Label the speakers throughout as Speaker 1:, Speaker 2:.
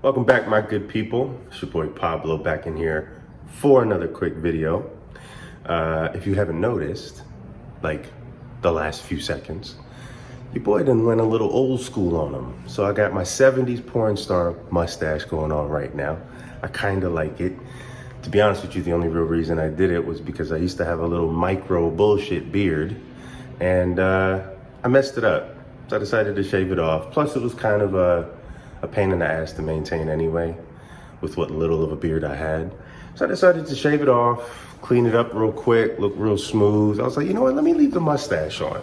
Speaker 1: Welcome back, my good people. It's your boy Pablo back in here for another quick video. If you haven't noticed, like the last few seconds, your boy done went a little old school on him. So I got my 70s porn star mustache going on right now. I kind of like it. To be honest with you, the only real reason I did it was because I used to have a little micro bullshit beard and I messed it up. So I decided to shave it off. Plus it was kind of a pain in the ass to maintain anyway, with what little of a beard I had. So I decided to shave it off, clean it up real quick, look real smooth. I was like, you know what, let me leave the mustache on.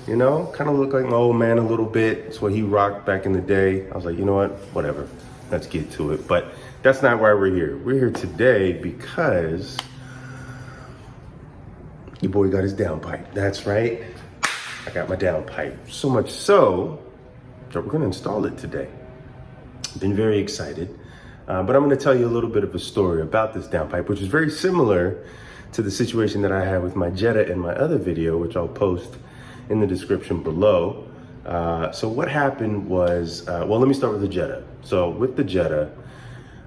Speaker 1: You know, kind of look like my old man a little bit. It's what he rocked back in the day. I was like, you know what, whatever, let's get to it. But that's not why we're here. We're here today because your boy got his downpipe. That's right, I got my downpipe. So much so that we're gonna install it today. Been very excited, but I'm going to tell you a little bit of a story about this downpipe, which is very similar to the situation that I had with my Jetta in my other video, which I'll post in the description below. So what happened was, well, let me start with the Jetta. So with the Jetta,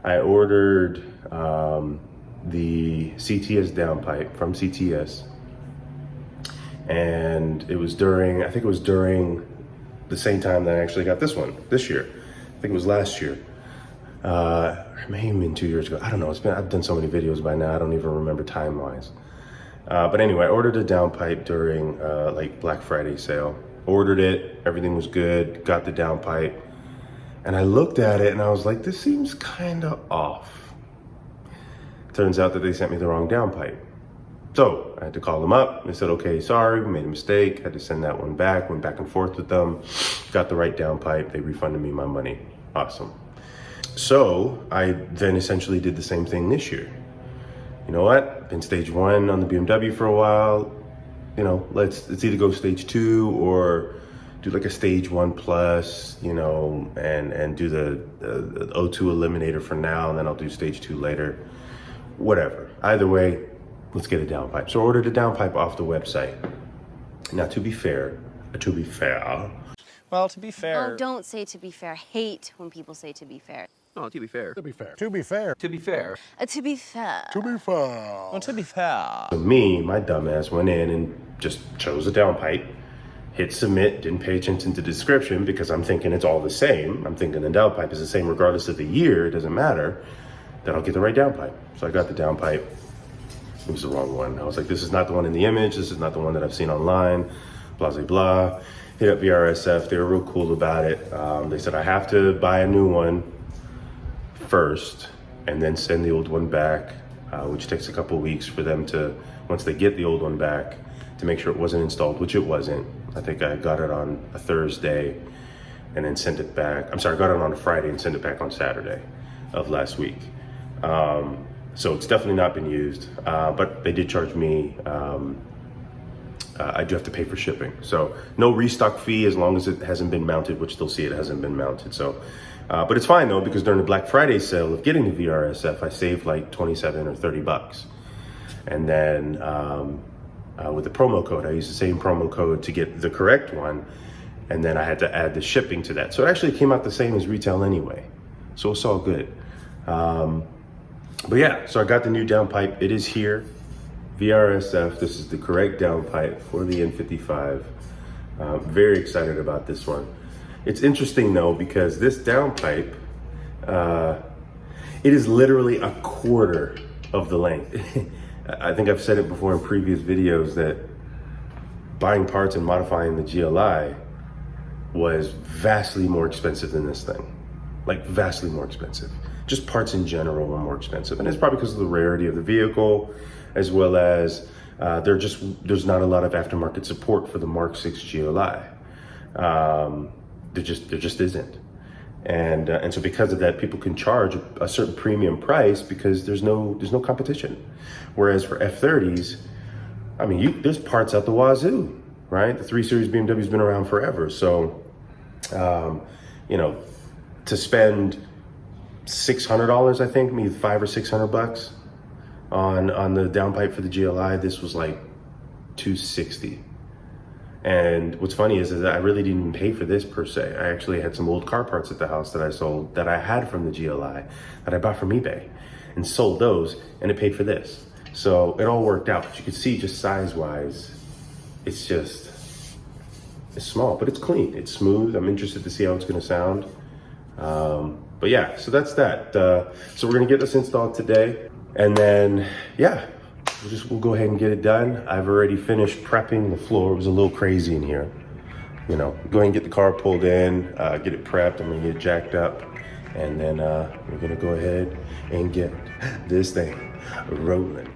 Speaker 1: I ordered the CTS downpipe from CTS, and it was during, I think it was during the same time that I actually got this one, this year. I think it was last year, or maybe even 2 years ago. I don't know, I've done so many videos by now, I don't even remember time-wise. But anyway, I ordered a downpipe during like Black Friday sale. Ordered it, everything was good, got the downpipe. And I looked at it and I was like, this seems kind of off. Turns out that they sent me the wrong downpipe. So I had to call them up. They said, okay, sorry, we made a mistake. Had to send that one back, went back and forth with them, got the right downpipe. They refunded me my money. Awesome. So I then essentially did the same thing this year. You know what? Been stage one on the BMW for a while. You know, let's either go stage two or do like a stage 1+, you know, and do the O2 eliminator for now, and then I'll do stage 2 later. Whatever. Either way, let's get a downpipe. So I ordered a downpipe off the website. Now, to be fair,
Speaker 2: well, to be fair.
Speaker 3: Oh, don't say to be fair. I hate when people say to be fair.
Speaker 4: Oh, to be fair.
Speaker 5: To be fair. To be fair.
Speaker 4: To be fair.
Speaker 3: To be fair.
Speaker 5: To be fair.
Speaker 2: Well, to be fair.
Speaker 1: So me, my dumbass, went in and just chose a downpipe, hit submit, didn't pay attention to the description because I'm thinking it's all the same. I'm thinking the downpipe is the same regardless of the year, it doesn't matter. Then I'll get the right downpipe. So I got the downpipe. It was the wrong one. I was like, this is not the one in the image. This is not the one that I've seen online, blah, blah, blah. Hit up VRSF, they were real cool about it. They said I have to buy a new one first and then send the old one back, which takes a couple weeks for them to, once they get the old one back, to make sure it wasn't installed, which it wasn't. I think I got it on a Thursday and then sent it back. I'm sorry, I got it on a Friday and sent it back on Saturday of last week. So it's definitely not been used, but they did charge me, I do have to pay for shipping. So no restock fee as long as it hasn't been mounted, which they'll see it hasn't been mounted. So, but it's fine though, because during the Black Friday sale of getting the VRSF, I saved like 27 or 30 bucks. And then with the promo code, I used the same promo code to get the correct one. And then I had to add the shipping to that. So it actually came out the same as retail anyway. So it's all good. But yeah, so I got the new downpipe. It is here, VRSF. This is the correct downpipe for the N55. Very excited about this one. It's interesting though, because this downpipe, it is literally a quarter of the length. I think I've said it before in previous videos that buying parts and modifying the GLI was vastly more expensive than this thing. Like vastly more expensive. Just parts in general were more expensive. And it's probably because of the rarity of the vehicle, as well as there's not a lot of aftermarket support for the MK6 GLI. There just isn't. And so because of that, people can charge a certain premium price because there's no competition. Whereas for F30s, I mean, there's parts out the wazoo, right? The 3 Series BMW's been around forever. So, you know, to spend $600, I think, maybe $500 or $600 on the downpipe for the GLI, this was like $260. And what's funny is that I really didn't even pay for this per se. I actually had some old car parts at the house that I sold that I had from the GLI that I bought from eBay and sold those, and it paid for this. So it all worked out. But you can see just size-wise, it's small, but it's clean, it's smooth. I'm interested to see how it's gonna sound. But yeah, so that's that. So we're gonna get this installed today, and then yeah, we'll go ahead and get it done. I've already finished prepping the floor. It was a little crazy in here. You know, go ahead and get the car pulled in, get it prepped. I'm gonna get it jacked up, and then we're gonna go ahead and get this thing rolling.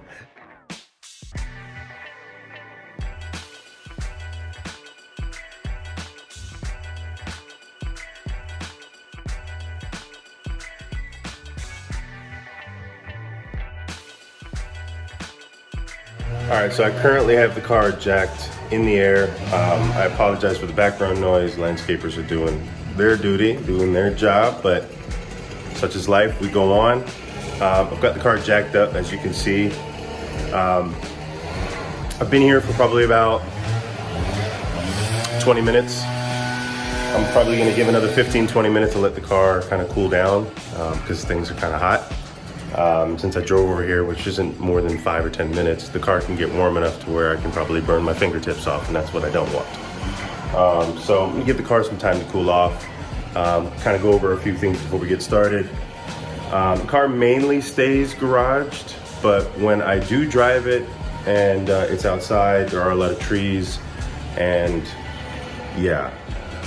Speaker 1: All right, so I currently have the car jacked in the air. I apologize for the background noise. Landscapers are doing their duty, doing their job, but such is life, we go on. I've got the car jacked up, as you can see. I've been here for probably about 20 minutes. I'm probably gonna give another 15, 20 minutes to let the car kind of cool down because things are kind of hot. Since I drove over here, which isn't more than 5 or 10 minutes, the car can get warm enough to where I can probably burn my fingertips off, and that's what I don't want. So I'm gonna give the car some time to cool off, kind of go over a few things before we get started. The car mainly stays garaged, but when I do drive it and it's outside, there are a lot of trees, and yeah,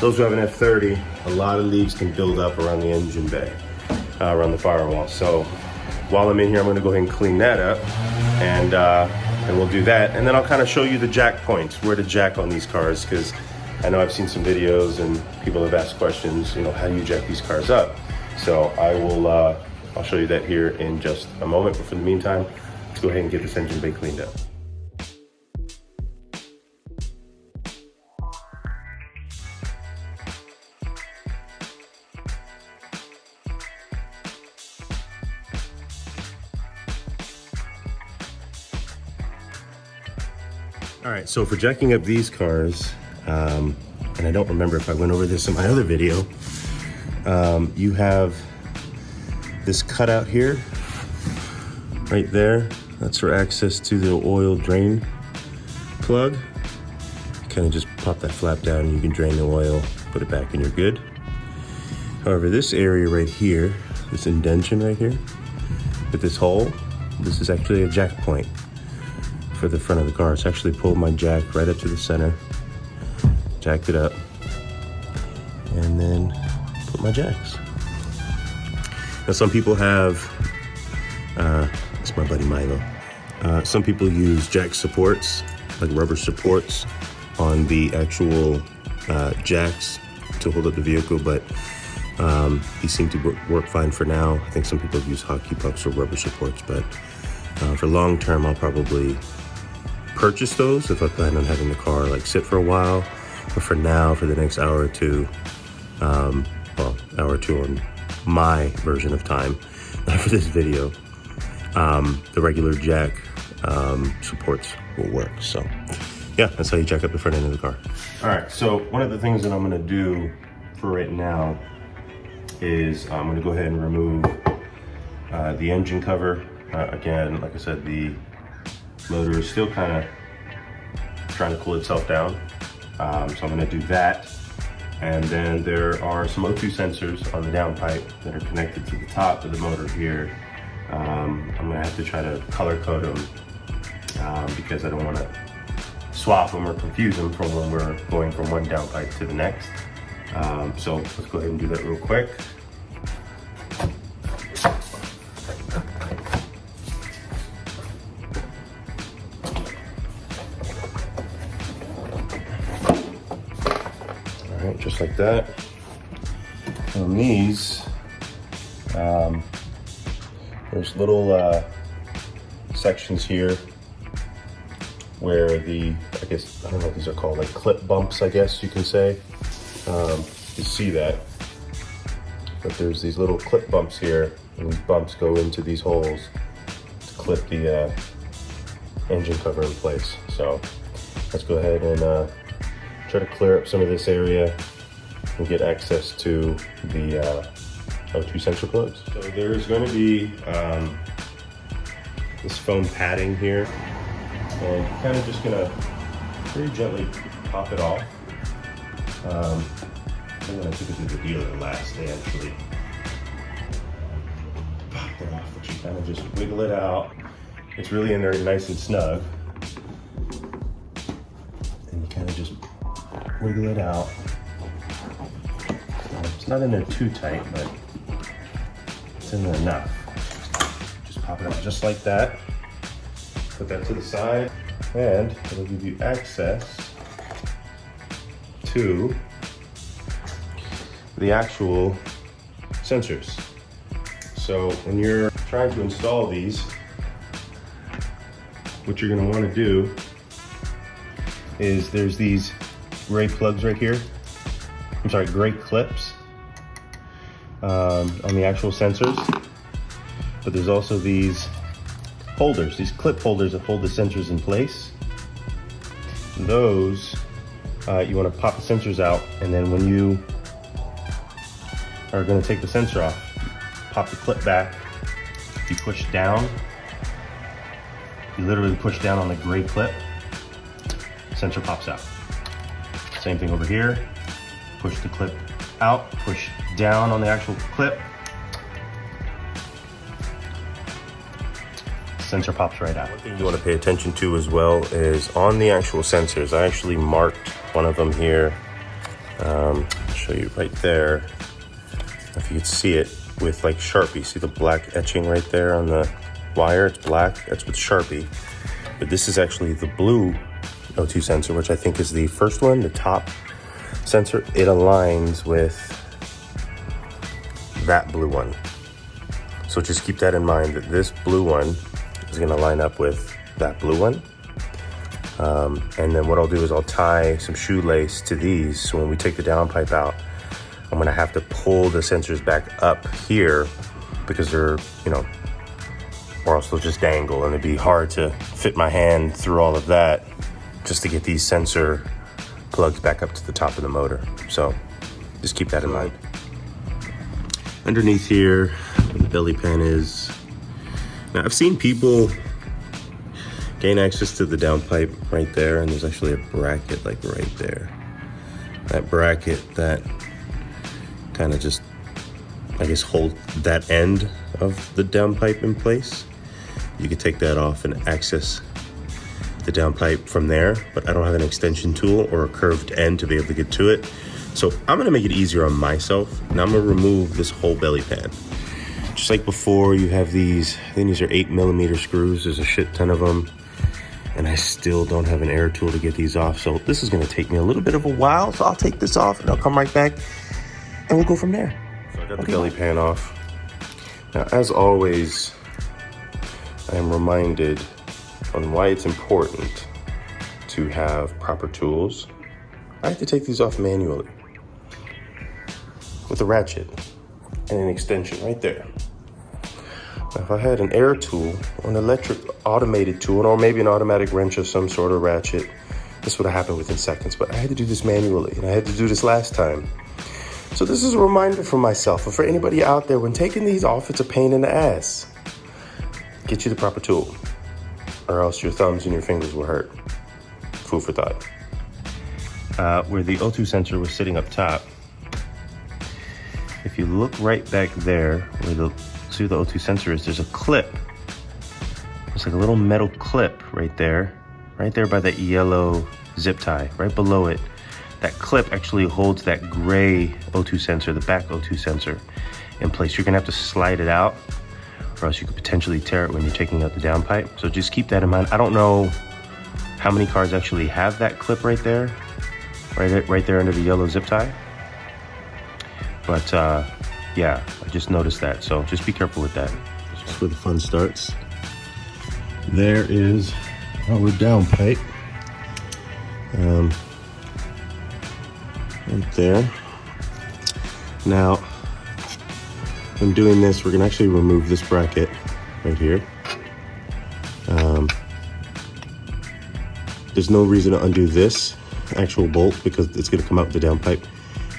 Speaker 1: those who have an F30, a lot of leaves can build up around the engine bay, around the firewall. So while I'm in here, I'm gonna go ahead and clean that up, and we'll do that. And then I'll kind of show you the jack points, where to jack on these cars, because I know I've seen some videos and people have asked questions, you know, how do you jack these cars up? So I'll show you that here in just a moment. But for the meantime, let's go ahead and get this engine bay cleaned up. All right, so for jacking up these cars, and I don't remember if I went over this in my other video, you have this cutout here, right there. That's for access to the oil drain plug. Kind of just pop that flap down and you can drain the oil, put it back, and you're good. However, this area right here, this indentation right here, with this hole, this is actually a jack point for the front of the car. It's actually pulled my jack right up to the center, jacked it up, and then put my jacks. Now some people have, it's my buddy Milo, some people use jack supports, like rubber supports on the actual jacks to hold up the vehicle, but these seem to work fine for now. I think some people use hockey pucks or rubber supports, but for long term, I'll probably purchase those if I plan on having the car like sit for a while. But for now, for the next hour or two, well, hour or two on my version of time, not for this video, the regular jack supports will work. So yeah, that's how you jack up the front end of the car. All right, so one of the things that I'm gonna do for right now is I'm gonna go ahead and remove the engine cover. Again, like I said, the motor is still kind of trying to cool itself down. So I'm gonna do that. And then there are some O2 sensors on the downpipe that are connected to the top of the motor here. I'm gonna have to try to color code them because I don't wanna swap them or confuse them from when we're going from one downpipe to the next. So let's go ahead and do that real quick. All right, just like that. On these, there's little sections here where the, I guess, I don't know what these are called, like clip bumps, I guess you can say. You see that, but there's these little clip bumps here, and these bumps go into these holes to clip the engine cover in place. So let's go ahead and try to clear up some of this area and get access to the O2 sensor plugs. So there's going to be this foam padding here, and you're kind of just going to very gently pop it off. I think when I took it to the dealer last, they actually popped it off, but you kind of just wiggle it out. It's really in there nice and snug. And you kind of just wiggle it out. It's not in there too tight, but it's in there enough. Just pop it out just like that. Put that to the side, and it'll give you access to the actual sensors. So when you're trying to install these, what you're going to want to do is there's these gray plugs right here. I'm sorry, gray clips on the actual sensors. But there's also these holders, these clip holders that hold the sensors in place. Those, you want to pop the sensors out, and then when you are going to take the sensor off, pop the clip back. You push down. You literally push down on the gray clip, sensor pops out. Same thing over here. Push the clip out, push down on the actual clip. Sensor pops right out. One thing you want to pay attention to as well is on the actual sensors. I actually marked one of them here. I'll show you right there. If you could see it with like Sharpie. See the black etching right there on the wire? It's black, that's with Sharpie. But this is actually the blue O2 sensor, which I think is the first one, the top sensor. It aligns with that blue one. So just keep that in mind, that this blue one is gonna line up with that blue one. And then what I'll do is I'll tie some shoelace to these. So when we take the downpipe out, I'm gonna have to pull the sensors back up here because they're, or else they'll just dangle, and it'd be hard to fit my hand through all of that just to get these sensor plugs back up to the top of the motor. So just keep that in mind. Underneath here, where the belly pan is. Now I've seen people gain access to the downpipe right there, and there's actually a bracket like right there. That bracket that kind of just, I guess, hold that end of the downpipe in place. You could take that off and access the downpipe from there, but I don't have an extension tool or a curved end to be able to get to it. So I'm gonna make it easier on myself, and I'm gonna remove this whole belly pan. Just like before, you have these, I think these are 8mm screws. There's a shit ton of them, and I still don't have an air tool to get these off. So this is gonna take me a little bit of a while, so I'll take this off and I'll come right back and we'll go from there. So I got the belly pan off. Now, as always, I am reminded on why it's important to have proper tools. I have to take these off manually with a ratchet and an extension right there. Now, if I had an air tool or an electric automated tool, or maybe an automatic wrench of some sort of ratchet, this would have happened within seconds, but I had to do this manually, and I had to do this last time. So this is a reminder for myself, and for anybody out there, when taking these off, it's a pain in the ass. Get you the proper tool, or else your thumbs and your fingers will hurt. Food for thought. Where the O2 sensor was sitting up top, if you look right back there, where the O2 sensor is, there's a clip. It's like a little metal clip right there by that yellow zip tie, right below it. That clip actually holds that gray O2 sensor, the back O2 sensor, in place. You're gonna have to slide it out, or else you could potentially tear it when you're taking out the downpipe. So just keep that in mind. I don't know how many cars actually have that clip right there, right there under the yellow zip tie. But yeah, I just noticed that. So just be careful with that. That's where the fun starts. There is our downpipe. Right there. Now, when doing this, we're gonna actually remove this bracket right here. There's no reason to undo this actual bolt because it's gonna come out the downpipe.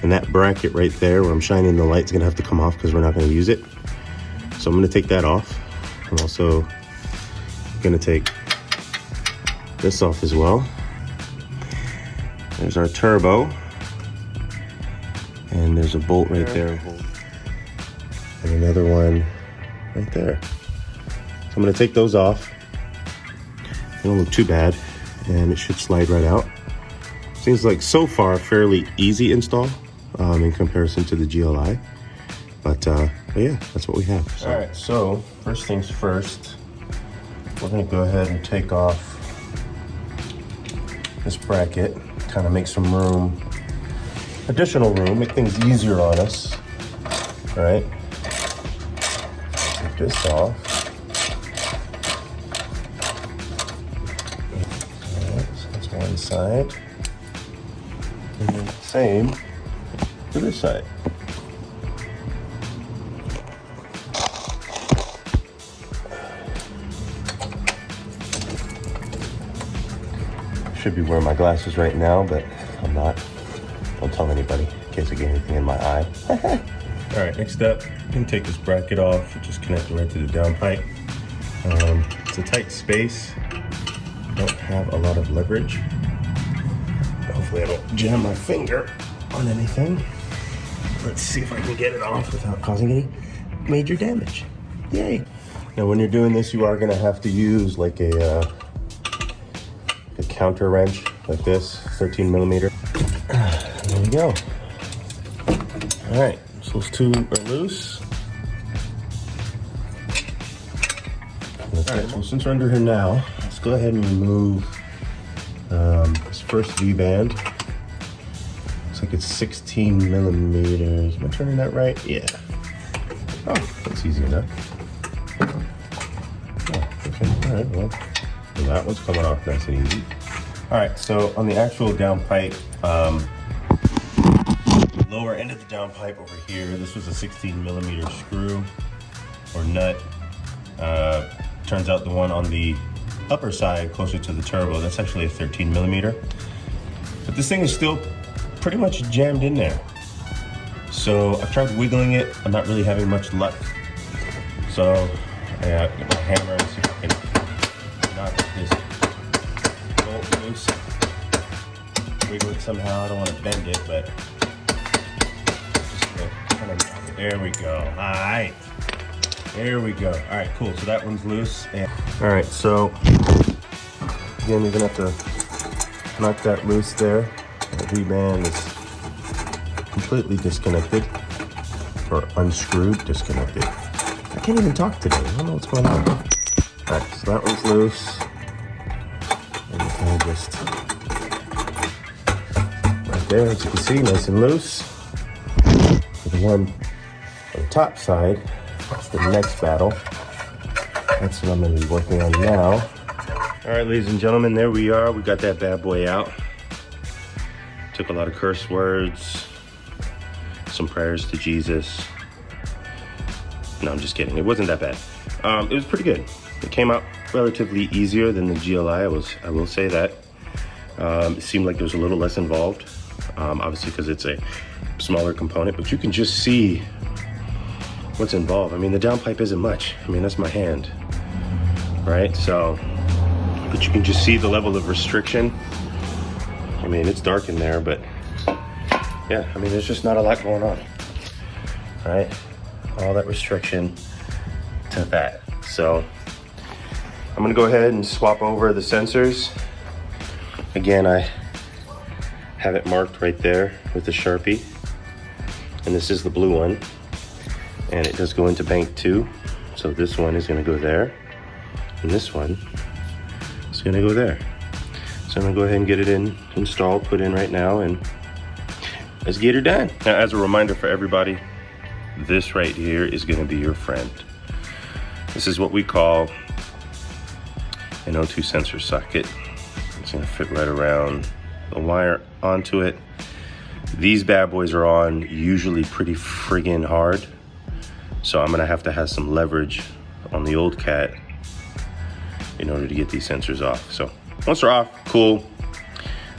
Speaker 1: And that bracket right there where I'm shining the light is gonna have to come off because we're not gonna use it. So I'm gonna take that off. I'm also gonna take this off as well. There's our turbo. And there's a bolt right there. And another one right there. So I'm gonna take those off. They don't look too bad, and it should slide right out. Seems like so far fairly easy install in comparison to the GLI. But yeah, that's what we have. So. All right, so first things first, we're gonna go ahead and take off this bracket, kind of make some room, additional room, make things easier on us. All right, take this off. All right, so that's one side. And then same to this side. Should be wearing my glasses right now, but I'm not. Don't tell anybody in case I get anything in my eye. All right, next up, I'm gonna take this bracket off. Just connect it right to the downpipe. It's a tight space. Don't have a lot of leverage. Hopefully I don't jam my finger on anything. Let's see if I can get it off without causing any major damage. Yay. Now when you're doing this, you are gonna have to use like a counter wrench like this, 13 millimeter. There we go. All right, so those two are loose. All right, so since we're under here now, let's go ahead and remove this first V-band. Looks like it's 16 millimeters. Am I turning that right? Yeah. Oh, that's easy enough. Oh, okay, all right, well, that one's coming off nice and easy. All right, so on the actual downpipe, lower end of the downpipe over here, this was a 16 millimeter screw or nut. Turns out the one on the upper side, closer to the turbo, that's actually a 13 millimeter. But this thing is still pretty much jammed in there. So I've tried wiggling it. I'm not really having much luck. So I got my hammer and see if I can knock this bolt loose. Wiggle it somehow. I don't want to bend it, but just kind of, there we go. All right. There we go. All right, cool. So that one's loose. And, all right, so again, you're gonna have to knock that loose there. The V-band is completely disconnected, or unscrewed, disconnected. I can't even talk today. I don't know what's going on. All right, so that one's loose. And kind of just right there, as you can see, nice and loose. For the one on the top side, that's the next battle. That's what I'm gonna be working on now. All right, ladies and gentlemen, there we are. We got that bad boy out. Took a lot of curse words, some prayers to Jesus. No, I'm just kidding. It wasn't that bad. It was pretty good. It came out relatively easier than the GLI. I will say that. It seemed like there was a little less involved, obviously because it's a smaller component, but you can just see what's involved. I mean, the downpipe isn't much. I mean, that's my hand, right? So, but you can just see the level of restriction. I mean, it's dark in there, but yeah, I mean, there's just not a lot going on, right? All that restriction to that. So I'm gonna go ahead and swap over the sensors. Again, I have it marked right there with the Sharpie. And this is the blue one. And it does go into bank 2. So this one is gonna go there. And this one is gonna go there. So I'm gonna go ahead and get it installed, put in right now, and let's get her done. Now, as a reminder for everybody, this right here is gonna be your friend. This is what we call an O2 sensor socket. It's gonna fit right around the wire onto it. These bad boys are on usually pretty friggin' hard. So I'm gonna have to have some leverage on the old Cat in order to get these sensors off. So once they're off, cool.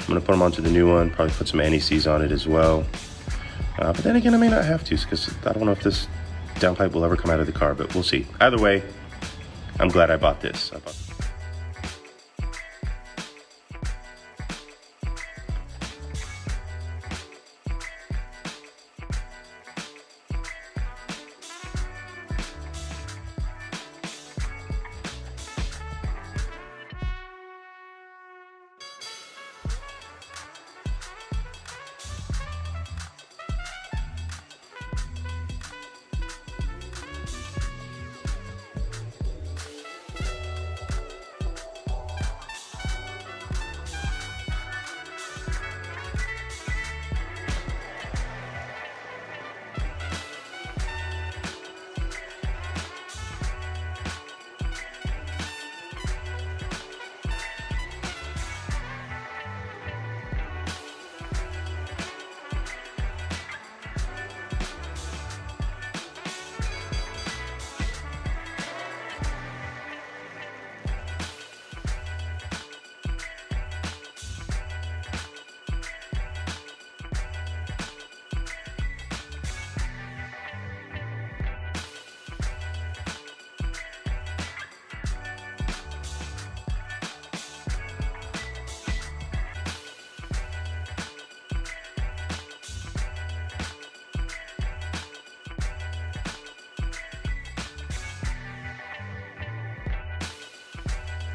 Speaker 1: I'm gonna put them onto the new one, probably put some anti-seize on it as well. But then again, I may not have to, because I don't know if this downpipe will ever come out of the car, but we'll see. Either way, I'm glad I bought this.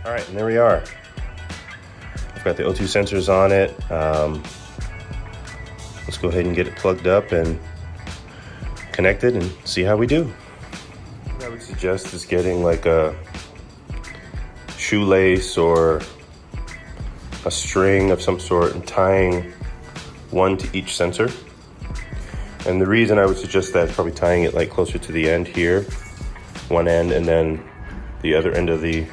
Speaker 1: All right, and there we are. I've got the O2 sensors on it. Let's go ahead and get it plugged up and connected and see how we do. What I would suggest is getting like a shoelace or a string of some sort and tying one to each sensor. And the reason I would suggest that is probably tying it like closer to the end here, one end, and then the other end of the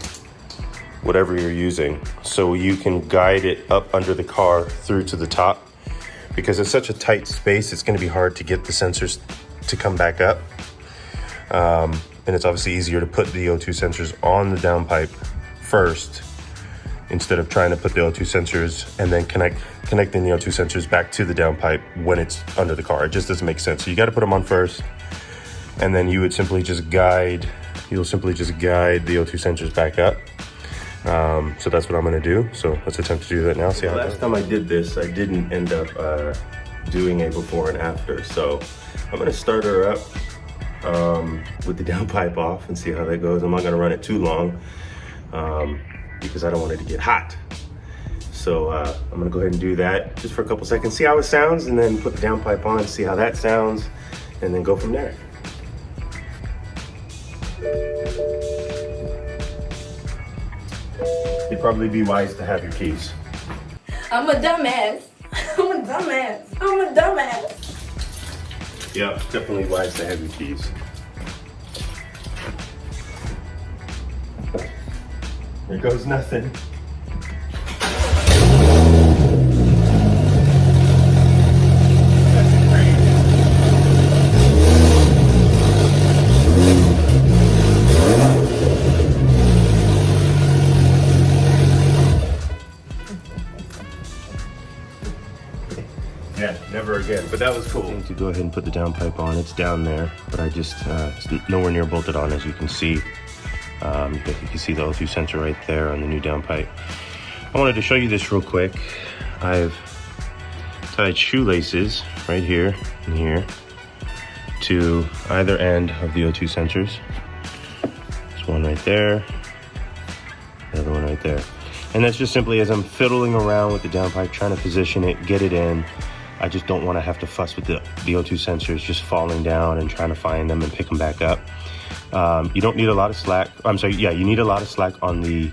Speaker 1: whatever you're using, so you can guide it up under the car through to the top, because it's such a tight space, it's going to be hard to get the sensors to come back up. And it's obviously easier to put the O2 sensors on the downpipe first instead of trying to put the O2 sensors and then connecting the O2 sensors back to the downpipe when it's under the car. It just doesn't make sense. So you got to put them on first, and then you would simply just guide, the O2 sensors back up. So that's what I'm gonna do. So let's attempt to do that now. See how last time I did this, I didn't end up doing a before and after. So I'm gonna start her up with the downpipe off and see how that goes. I'm not gonna run it too long because I don't want it to get hot. So I'm gonna go ahead and do that just for a couple seconds, see how it sounds, and then put the downpipe on, see how that sounds, and then go from there. It'd probably be wise to have your keys.
Speaker 2: I'm a dumbass. I'm a dumbass. I'm a dumbass.
Speaker 1: Yeah, definitely wise to have your keys. Here goes nothing. Yeah, never again, but that was cool. To go ahead and put the downpipe on, it's down there, but I just, it's nowhere near bolted on, as you can see. You can see the O2 sensor right there on the new downpipe. I wanted to show you this real quick. I've tied shoelaces right here and here to either end of the O2 sensors. There's one right there, the other one right there. And that's just simply as I'm fiddling around with the downpipe, trying to position it, get it in. I just don't want to have to fuss with the O2 sensors just falling down and trying to find them and pick them back up. You don't need a lot of slack. I'm sorry, yeah, you need a lot of slack on the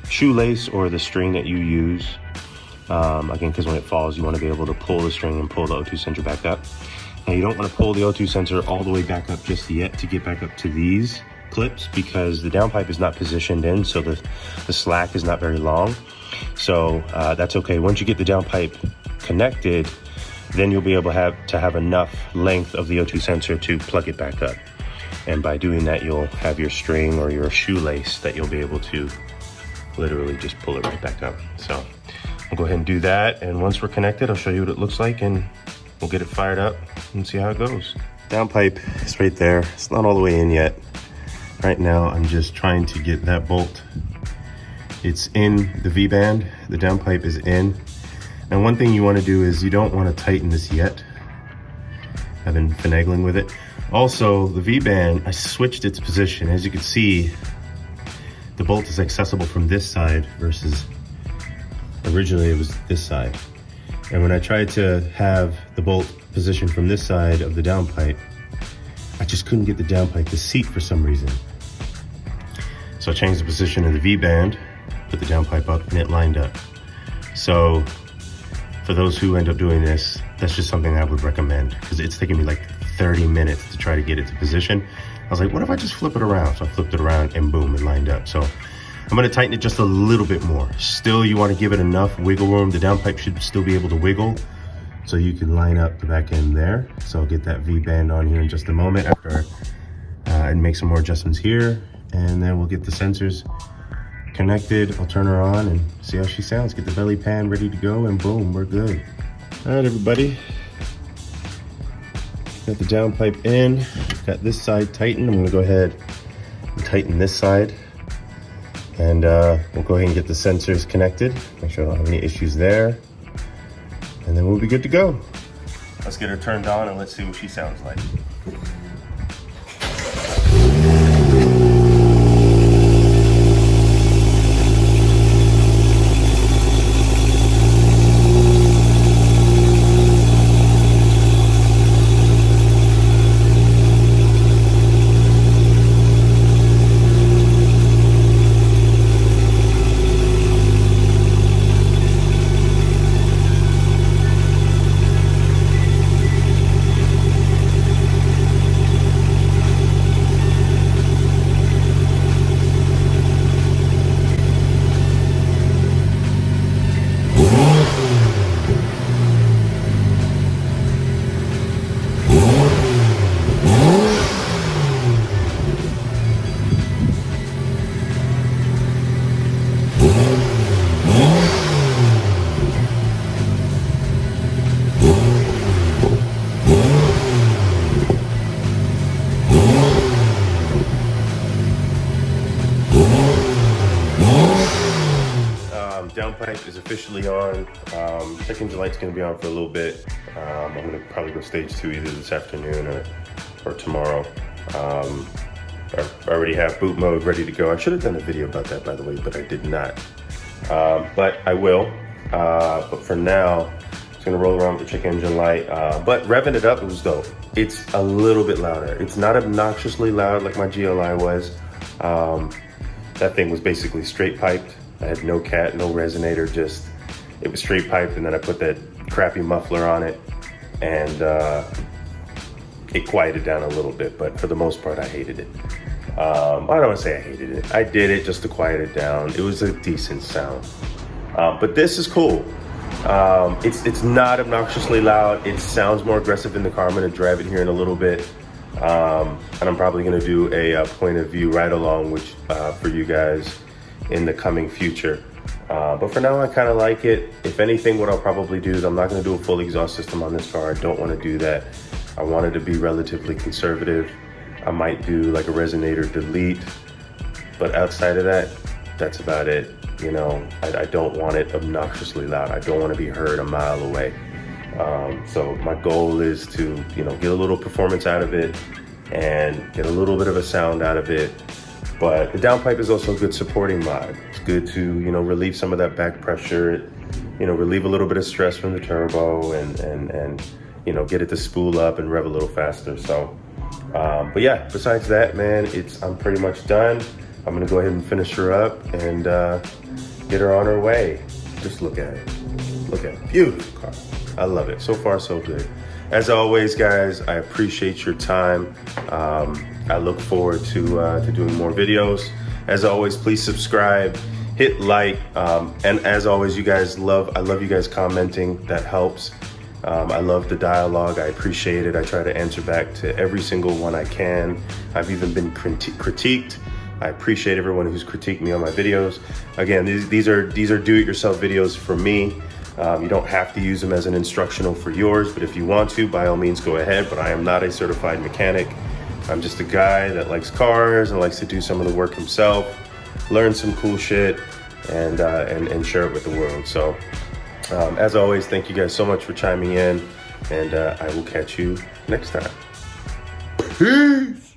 Speaker 1: shoelace or the string that you use. Again, because when it falls, you want to be able to pull the string and pull the O2 sensor back up. Now, you don't want to pull the O2 sensor all the way back up just yet to get back up to these clips, because the downpipe is not positioned in, so the slack is not very long. So that's okay. Once you get the downpipe connected, then you'll be able to have enough length of the O2 sensor to plug it back up. And by doing that, you'll have your string or your shoelace that you'll be able to literally just pull it right back up. So we'll go ahead and do that. And once we're connected, I'll show you what it looks like and we'll get it fired up and see how it goes. Downpipe is right there. It's not all the way in yet. Right now, I'm just trying to get that bolt. It's in the V-band. The downpipe is in. And one thing you want to do is you don't want to tighten this yet. I've been finagling with it. Also, the V-band, I switched its position. As you can see, the bolt is accessible from this side versus originally it was this side. And when I tried to have the bolt positioned from this side of the downpipe, I just couldn't get the downpipe to seat for some reason. So I changed the position of the V-band, put the downpipe up, and it lined up. So for those who end up doing this, that's just something I would recommend, because it's taken me like 30 minutes to try to get it to position. I was like, what if I just flip it around? So I flipped it around and boom, it lined up. So I'm gonna tighten it just a little bit more. Still, you wanna give it enough wiggle room. The downpipe should still be able to wiggle, so you can line up the back end there. So I'll get that V-band on here in just a moment after and make some more adjustments here. And then we'll get the sensors connected. I'll turn her on and see how she sounds. Get the belly pan ready to go, and boom, we're good. All right, everybody. Got the downpipe in. Got this side tightened. I'm gonna go ahead and tighten this side. And we'll go ahead and get the sensors connected. Make sure I don't have any issues there. And then we'll be good to go. Let's get her turned on and let's see what she sounds like. Downpipe is officially on. Check engine light's gonna be on for a little bit. I'm gonna probably go stage 2 either this afternoon or tomorrow. I already have boot mode ready to go. I should have done a video about that, by the way, but I did not. But I will. But for now, it's gonna roll around with the check engine light. But revving it up, it was dope. It's a little bit louder. It's not obnoxiously loud like my GLI was. That thing was basically straight piped. I had no cat, no resonator, just, it was straight piped, and then I put that crappy muffler on it, and it quieted down a little bit, but for the most part, I hated it. I don't want to say I hated it. I did it just to quiet it down. It was a decent sound. But this is cool. It's not obnoxiously loud. It sounds more aggressive in the car. I'm gonna drive it here in a little bit. And I'm probably gonna do a point of view ride along which, for you guys in the coming future. But for now, I kind of like it. If anything, what I'll probably do is I'm not gonna do a full exhaust system on this car. I don't wanna do that. I want it to be relatively conservative. I might do like a resonator delete, but outside of that, that's about it. You know, I don't want it obnoxiously loud. I don't want to be heard a mile away. So my goal is to, you know, get a little performance out of it and get a little bit of a sound out of it. But the downpipe is also a good supporting mod. It's good to, you know, relieve some of that back pressure, you know, relieve a little bit of stress from the turbo and you know, get it to spool up and rev a little faster. So, but yeah, besides that, man, I'm pretty much done. I'm gonna go ahead and finish her up and get her on her way. Just look at it. Look at it. Beautiful car. I love it. So far, so good. As always, guys, I appreciate your time. I look forward to doing more videos. As always, please subscribe, hit like, and as always, I love you guys commenting. That helps. I love the dialogue. I appreciate it. I try to answer back to every single one I can. I've even been critiqued I appreciate everyone who's critiqued me on my videos. Again, these are do-it-yourself videos for me. You don't have to use them as an instructional for yours, but if you want to, by all means go ahead, but I am not a certified mechanic. I'm just a guy that likes cars and likes to do some of the work himself, learn some cool shit, and share it with the world. So as always, thank you guys so much for chiming in, and I will catch you next time. Peace!